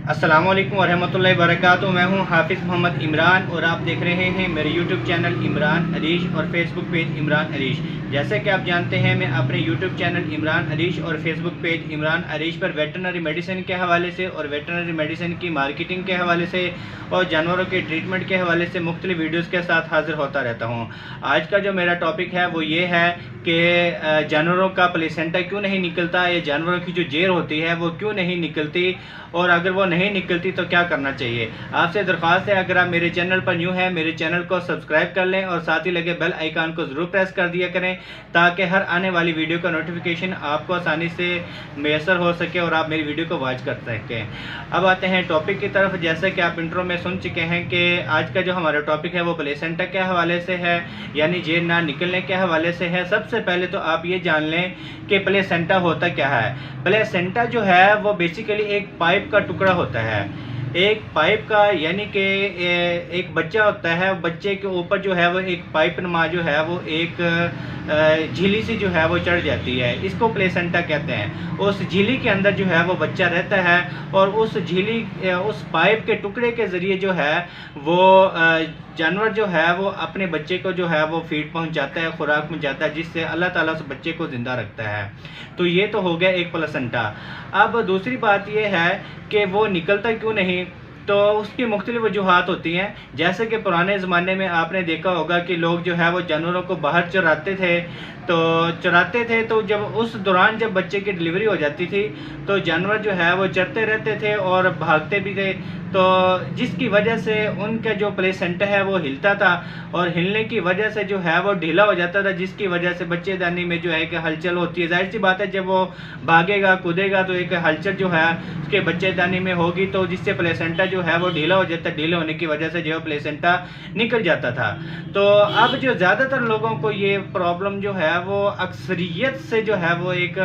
अस्सलामु अलैकुम वरहमतुल्लाहि वबरकातुहू। मैं हूं हाफिज़ मोहम्मद इमरान और आप देख रहे हैं मेरे यूट्यूब चैनल इमरान अरीश और फेसबुक पेज इमरान अरीश। जैसे कि आप जानते हैं, मैं अपने यूट्यूब चैनल इमरान अरीश और फेसबुक पेज इमरान अरीश पर वेटरनरी मेडिसिन के हवाले से और वेटरनरी मेडिसिन की मार्केटिंग के हवाले से और जानवरों के ट्रीटमेंट के हवाले से मुख्तलिफ वीडियोज़ के साथ हाज़िर होता रहता हूँ। आज का जो मेरा टॉपिक है वो ये है कि जानवरों का प्लेसेंटा क्यों नहीं निकलता, या जानवरों की जो जेर होती है वो क्यों नहीं निकलती, और अगर वो नहीं निकलती तो क्या करना चाहिए। आपसे दरख्वास्त है, अगर आप मेरे चैनल पर न्यू हैं, मेरे चैनल को सब्सक्राइब कर लें और साथ ही लगे बेल आइकन को ज़रूर प्रेस कर दिया करें ताकि हर आने वाली वीडियो का नोटिफिकेशन आपको आसानी से मैसर हो सके और आप मेरी वीडियो को वॉच कर सकें। अब आते हैं टॉपिक की तरफ। जैसे कि आप इंट्रो में सुन चुके हैं कि आज का जो हमारा टॉपिक है वो प्लेसेंटा के हवाले से है, यानी जेर ना निकलने के हवाले से है। सबसे पहले तो आप ये जान लें कि प्लेसेंटा होता क्या है। प्लेसेंटा जो है वो बेसिकली एक पाइप का टुकड़ा होता है, एक पाइप का, यानी कि एक बच्चा होता है, बच्चे के ऊपर जो है वो एक पाइप नुमा जो है वो एक झिल्ली से जो है वो चढ़ जाती है, इसको प्लेसेंटा कहते हैं। उस झिल्ली के अंदर जो है वो बच्चा रहता है और उस झिल्ली उस पाइप के टुकड़े के ज़रिए जो है वो जानवर जो है वो अपने बच्चे को जो है वो फीड पहुंचाता है, खुराक पहुंचाता है, जिससे अल्लाह ताला उस बच्चे को ज़िंदा रखता है। तो ये तो हो गया एक प्लेसेंटा। अब दूसरी बात ये है कि वो निकलता क्यों नहीं, तो उसकी मुख्तलिफ वजूहात होती हैं। जैसे कि पुराने ज़माने में आपने देखा होगा कि लोग जो है वो जानवरों को बाहर चराते थे, तो जब उस दौरान जब बच्चे की डिलीवरी हो जाती थी तो जानवर जो है वो चरते रहते थे और भागते भी थे, तो जिसकी वजह से उनका जो प्लेसेंटा है वो हिलता था और हिलने की वजह से जो है वो ढीला हो जाता था, जिसकी वजह से बच्चेदानी में जो है कि हलचल होती है। जाहिर सी बात है, जब वो भागेगा कूदेगा तो एक हलचल जो है उसके बच्चेदानी में होगी, तो जिससे प्लेसेंटा जो है वो ढीला हो जाता है। ढीले होने की वजह से जो है प्लेसेंटा निकल जाता था। तो अब जो ज़्यादातर लोगों को ये प्रॉब्लम जो है वो अक्सरियत से जो है वो एक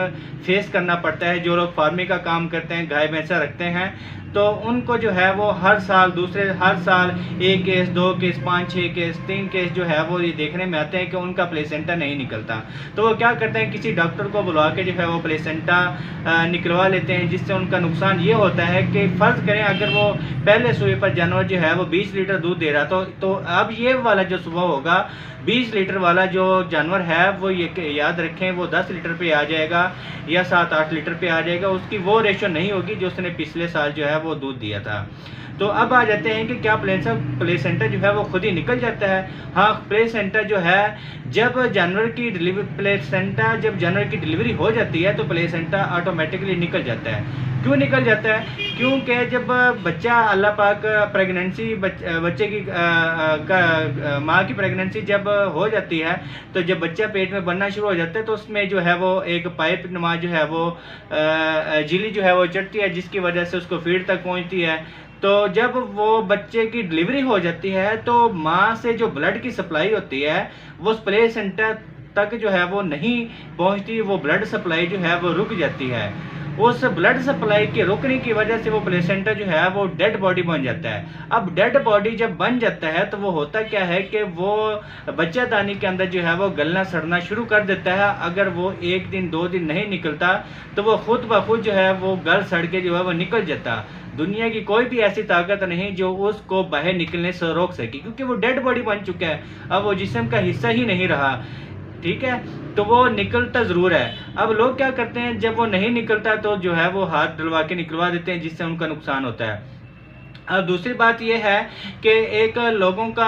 फेस करना पड़ता है। जो लोग फार्मिंग का काम करते हैं, गाय भैंसा रखते हैं, तो उनको जो है वो हर साल एक केस, 2 केस, 5, 6 केस, 3 केस जो है वो ये देखने में आते हैं कि उनका प्लेसेंटा नहीं निकलता। तो वो क्या करते हैं, किसी डॉक्टर को बुला के जो है वो प्लेसेंटा निकलवा लेते हैं, जिससे उनका नुकसान ये होता है कि फ़र्ज़ करें अगर वो पहले सुबह पर जानवर जो है वो 20 लीटर दूध दे रहा, तो अब ये वाला जो सुबह होगा 20 लीटर वाला जो जानवर है वो ये याद रखें वो 10 लीटर पे आ जाएगा या 7-8 लीटर पे आ जाएगा। उसकी वो रेशो नहीं होगी जो उसने पिछले साल जो है वो दूध दिया था। तो अब आ जाते हैं कि क्या प्लेसेंटा जो है वो खुद ही निकल जाता है। हाँ, प्लेसेंटा जो है जब जानवर की डिलीवरी हो जाती है तो प्लेसेंटा ऑटोमेटिकली निकल जाता है। क्यों निकल जाता है? क्योंकि जब बच्चा अल्लाह पाक प्रेगनेंसी बच्चे की माँ की प्रेगनेंसी जब हो जाती है, तो जब बच्चा पेट में बनना शुरू हो जाता है तो उसमें जो है वो एक पाइप नुमा जो है वो झिल्ली जो है वो चढ़ती है, जिसकी वजह से उसको फीड तक पहुँचती है। तो जब वो बच्चे की डिलीवरी हो जाती है तो माँ से जो ब्लड की सप्लाई होती है वो उस प्लेसेंटा तक जो है वो नहीं पहुँचती, वो ब्लड सप्लाई जो है वो रुक जाती है। उस ब्लड सप्लाई के रुकने की वजह से वो प्लेसेंटा जो है वो डेड बॉडी बन जाता है। अब डेड बॉडी जब बन जाता है तो वो होता क्या है कि वो बच्चेदानी के अंदर जो है वो गलना सड़ना शुरू कर देता है। अगर वो 1 दिन 2 दिन नहीं निकलता तो वो खुद ब खुद जो है वो गल सड़ के जो है वो निकल जाता। दुनिया की कोई भी ऐसी ताकत नहीं जो उसको बाहर निकलने से रोक सके, क्योंकि वो डेड बॉडी बन चुका है, अब वो जिस्म का हिस्सा ही नहीं रहा। ठीक है, तो वो निकलता ज़रूर है। अब लोग क्या करते हैं, जब वो नहीं निकलता तो जो है वो हाथ डलवा के निकलवा देते हैं, जिससे उनका नुकसान होता है। अब दूसरी बात यह है कि एक लोगों का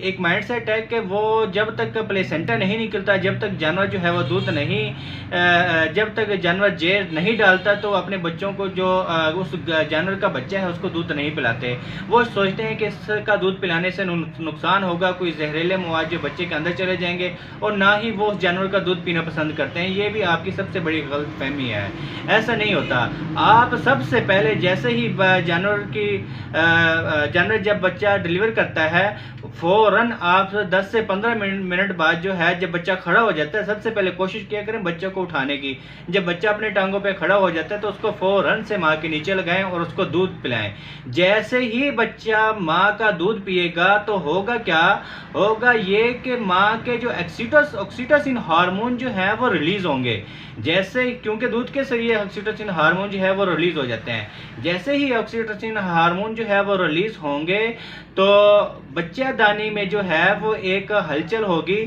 एक माइंडसेट है कि वो जब तक प्लेसेंटा नहीं निकलता, जब तक जानवर जो है वो दूध नहीं जब तक जानवर जेर नहीं डालता तो अपने बच्चों को जो उस जानवर का बच्चा है उसको दूध नहीं पिलाते। वो सोचते हैं कि इसका दूध पिलाने से नुकसान होगा, कोई जहरीले मवाद जो बच्चे के अंदर चले जाएंगे, और ना ही वो उस जानवर का दूध पीना पसंद करते हैं। ये भी आपकी सबसे बड़ी गलतफहमी है, ऐसा नहीं होता। आप सबसे पहले जैसे ही जानवर की जानवर जब बच्चा डिलीवर करता है फ़ौरन आप 10 से 15 मिनट बाद जो है जब बच्चा खड़ा हो जाता है, सबसे पहले कोशिश किया करें बच्चे को उठाने की। जब बच्चा अपने टांगों पे खड़ा हो जाता है तो उसको फ़ौरन से माँ के नीचे लगाएं और उसको दूध पिलाएं। जैसे ही बच्चा माँ का दूध पिएगा तो होगा क्या, होगा ये कि माँ के जो ऑक्सीटोसिन हार्मोन जो है वो रिलीज होंगे। जैसे क्योंकि दूध के जरिए ऑक्सीटोसिन हार्मोन जो है वो रिलीज हो जाते हैं। जैसे ही ऑक्सीटोसिन हार्मोन जो है वो रिलीज होंगे तो बच्चादानी में जो है वो एक हलचल होगी,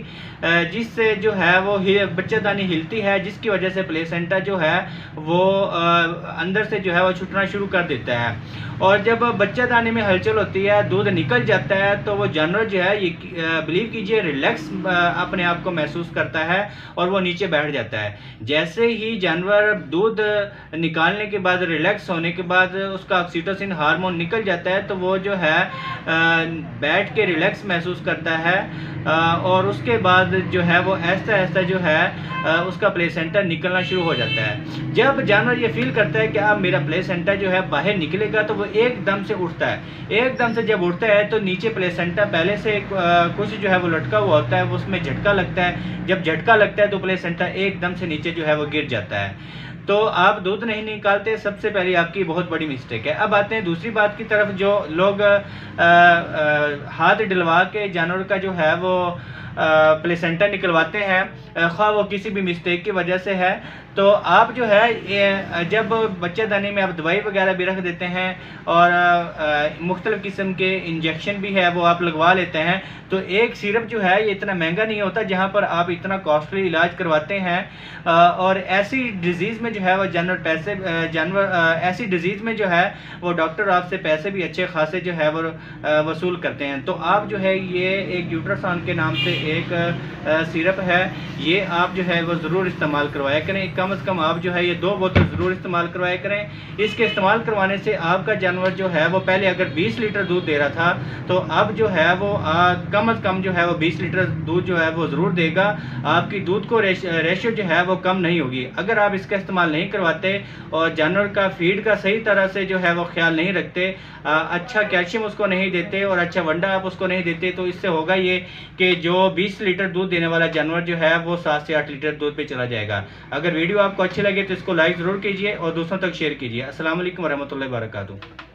जिससे जो है वो बच्चादानी हिलती है, जिसकी वजह से प्लेसेंटा जो है वो अंदर से जो है वो छूटना शुरू कर देता है। और जब बच्चादानी में हलचल होती है, दूध निकल जाता है, तो वो जानवर जो है ये बिलीव कीजिए रिलैक्स अपने आप को महसूस करता है और वो नीचे बैठ जाता है। जैसे ही जानवर दूध निकालने के बाद, रिलैक्स होने के बाद उसका ऑक्सीटोसिन हार्मोन निकल जाता है तो वो जो है बैठ के रिलैक्स महसूस करता है और उसके बाद जो है वो ऐसा ऐसा जो है उसका प्लेसेंटा निकलना शुरू हो जाता है। जब जानवर ये फील करता है कि अब मेरा प्लेसेंटा जो है बाहर निकलेगा तो वो एकदम से उठता है। एकदम से जब उठता है तो नीचे प्लेसेंटा पहले से कुछ जो है वो लटका हुआ होता है, वो उसमें झटका लगता है। जब झटका लगता है तो प्लेसेंटा एकदम से नीचे जो है वो गिर जाता है। तो आप दूध नहीं निकालते, सबसे पहले आपकी बहुत बड़ी मिस्टेक है। अब आते हैं दूसरी बात की तरफ, जो लोग हाथ डिलवा के जानवर का जो है वो प्लेसेंटा निकलवाते हैं, ख्वाह वो किसी भी मिस्टेक की वजह से है, तो आप जो है जब बच्चादानी में आप दवाई वगैरह भी रख देते हैं और मुख्तलिफ़ किस्म के इंजेक्शन भी है वो आप लगवा लेते हैं, तो एक सिरप जो है ये इतना महंगा नहीं होता जहां पर आप इतना कॉस्टली इलाज करवाते हैं। और ऐसी डिजीज़ में जो है वो ऐसी डिजीज़ में जो है वो डॉक्टर आपसे पैसे भी अच्छे खासे जो है वो वसूल करते हैं। तो आप जो है ये एक यूट्रासान के नाम से एक सिरप है, ये आप जो है वो ज़रूर इस्तेमाल करवाया करें। कम से कम आप जो है ये 2 बोतल ज़रूर इस्तेमाल करवाया करें। इसके इस्तेमाल करवाने से आपका जानवर जो है वो पहले अगर 20 लीटर दूध दे रहा था तो अब जो है वो कम से कम जो है वो 20 लीटर दूध जो है वो ज़रूर देगा। आपकी दूध को रेशियो जो है वो कम नहीं होगी। अगर आप इसका इस्तेमाल नहीं करवाते और जानवर का फीड का सही तरह से जो है वो ख्याल नहीं रखते, अच्छा कैल्शियम उसको नहीं देते और अच्छा वंडा आप उसको नहीं देते, तो इससे होगा ये कि जो 20 लीटर दूध देने वाला जानवर जो है वो 7 से 8 लीटर दूध पे चला जाएगा। अगर वीडियो आपको अच्छी लगे तो इसको लाइक ज़रूर कीजिए और दूसरों तक शेयर कीजिए। अस्सलाम वालेकुम रहमतुल्लाहि व बरकातहू।